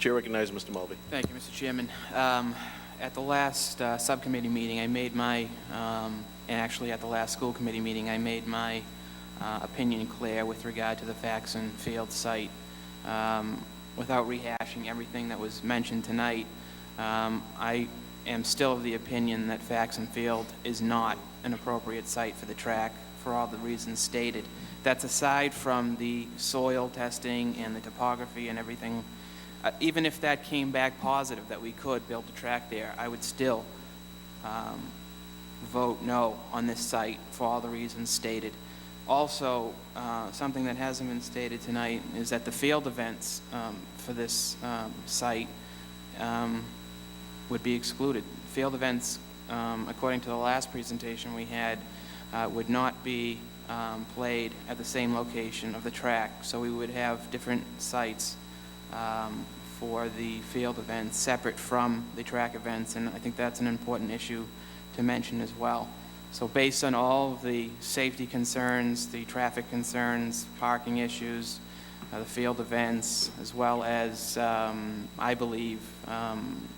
Chair recognizes Mr. Mulvey. Thank you, Mr. Chairman. At the last subcommittee meeting, I made my, and actually at the last school committee meeting, I made my opinion clear with regard to the Faxon Field site. Without rehashing everything that was mentioned tonight, I am still of the opinion that Faxon Field is not an appropriate site for the track for all the reasons stated. That's aside from the soil testing and the topography and everything. Even if that came back positive that we could build a track there, I would still vote no on this site for all the reasons stated. Also, something that hasn't been stated tonight is that the field events for this site would be excluded. Field events, according to the last presentation we had, would not be played at the same location of the track, so we would have different sites for the field events separate from the track events, and I think that's an important issue to mention as well. So based on all of the safety concerns, the traffic concerns, parking issues, the field events, as well as, I believe,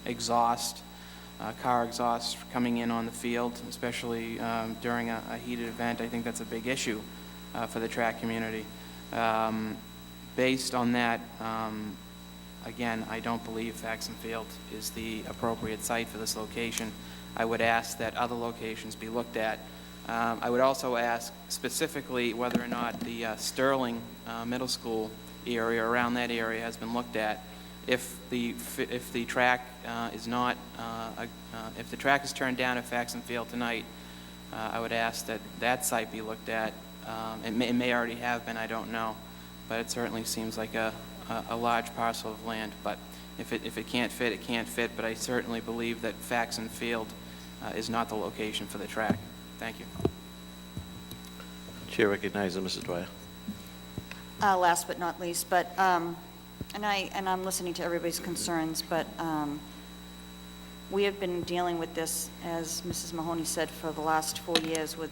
exhaust, car exhaust coming in on the field, especially during a heated event, I think that's a big issue for the track community. Based on that, again, I don't believe Faxon Field is the appropriate site for this location. I would ask that other locations be looked at. I would also ask specifically whether or not the Sterling Middle School area, around that area, has been looked at. If the track is not, if the track is turned down at Faxon Field tonight, I would ask that that site be looked at. It may already have been, I don't know, but it certainly seems like a large parcel of land. But if it can't fit, it can't fit. But I certainly believe that Faxon Field is not the location for the track. Thank you. Chair recognizes Mrs. Dwyer. Last but not least, but and I'm listening to everybody's concerns, but we have been dealing with this, as Mrs. Mahoney said, for the last 4 years with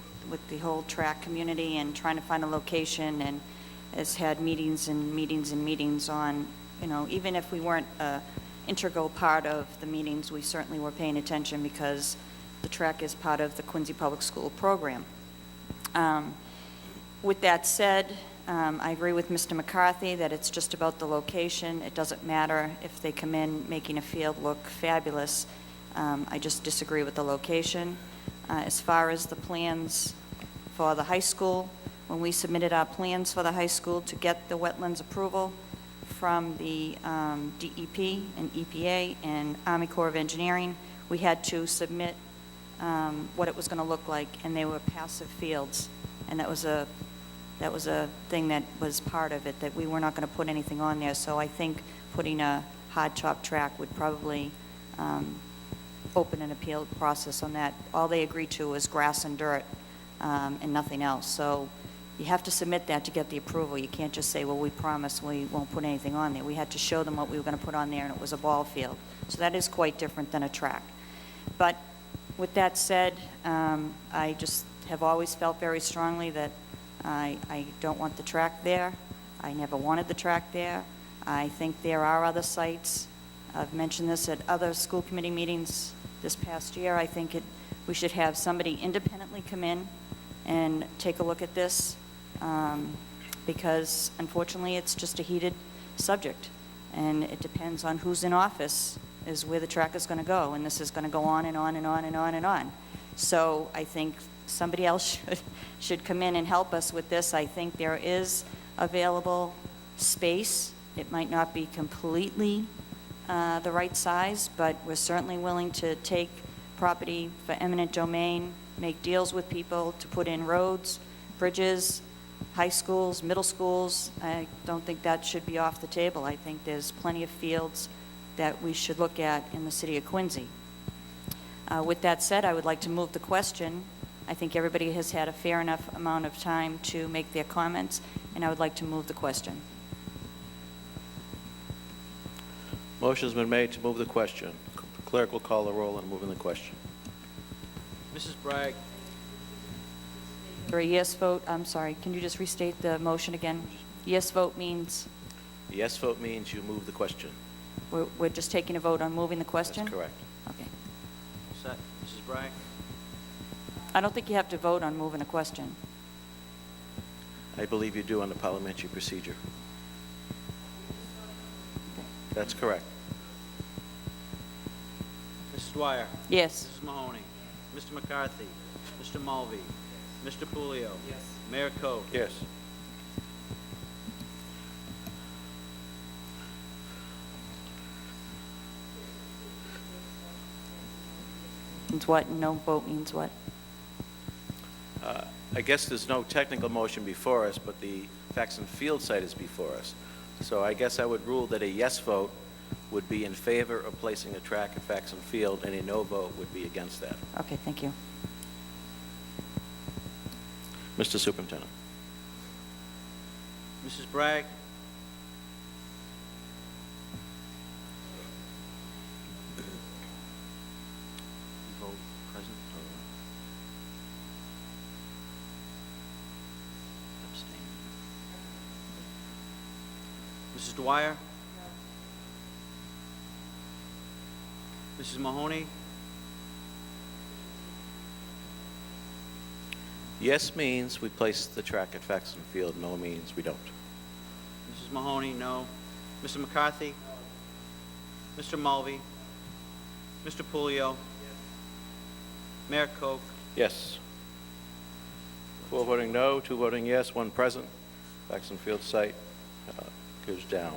the whole track community and trying to find a location, and has had meetings and meetings and meetings on, you know, even if we weren't an integral part of the meetings, we certainly were paying attention because the track is part of the Quincy Public School program. With that said, I agree with Mr. McCarthy that it's just about the location. It doesn't matter if they come in making a field look fabulous. I just disagree with the location. As far as the plans for the high school, when we submitted our plans for the high school to get the wetlands approval from the DEP and EPA and Army Corps of Engineering, we had to submit what it was going to look like, and they were passive fields, and that was a thing that was part of it, that we were not going to put anything on there. So I think putting a hard top track would probably open an appeal process on that. All they agreed to was grass and dirt and nothing else. So you have to submit that to get the approval. You can't just say, well, we promise we won't put anything on there. We had to show them what we were going to put on there, and it was a ball field. So that is quite different than a track. But with that said, I just have always felt very strongly that I don't want the track there. I never wanted the track there. I think there are other sites. I've mentioned this at other school committee meetings this past year. I think we should have somebody independently come in and take a look at this because, unfortunately, it's just a heated subject. And it depends on who's in office is where the track is going to go. And this is going to go on and on and on and on and on. So I think somebody else should come in and help us with this. I think there is available space. It might not be completely the right size, but we're certainly willing to take property for eminent domain, make deals with people to put in roads, bridges, high schools, middle schools. I don't think that should be off the table. I think there's plenty of fields that we should look at in the city of Quincy. With that said, I would like to move the question. I think everybody has had a fair enough amount of time to make their comments, and I would like to move the question. Motion's been made to move the question. Clerk will call the roll on moving the question. Mrs. Bragg. For a yes vote, I'm sorry, can you just restate the motion again? Yes vote means? The yes vote means you move the question. We're just taking a vote on moving the question? That's correct. Okay. Set. Mrs. Bragg? I don't think you have to vote on moving the question. I believe you do on the parliamentary procedure. That's correct. Mrs. Dwyer? Yes. Mrs. Mahoney? Mr. McCarthy? Mr. Mulvey? Mr. Pulio? Yes. Mayor Koch? Yes. Means what? No vote means what? I guess there's no technical motion before us, but the Faxon Field site is before us. So I guess I would rule that a yes vote would be in favor of placing a track at Faxon Field, and a no vote would be against that. Okay, thank you. Mr. Superintendent. Mrs. Bragg? Vote present or abstain? Mrs. Dwyer? Mrs. Mahoney? Yes means we place the track at Faxon Field. No means we don't. Mrs. Mahoney, no. Mr. McCarthy? Mr. Mulvey? Mr. Pulio? Mayor Koch? Yes. 4 voting no, 2 voting yes, 1 present. Faxon Field site goes down.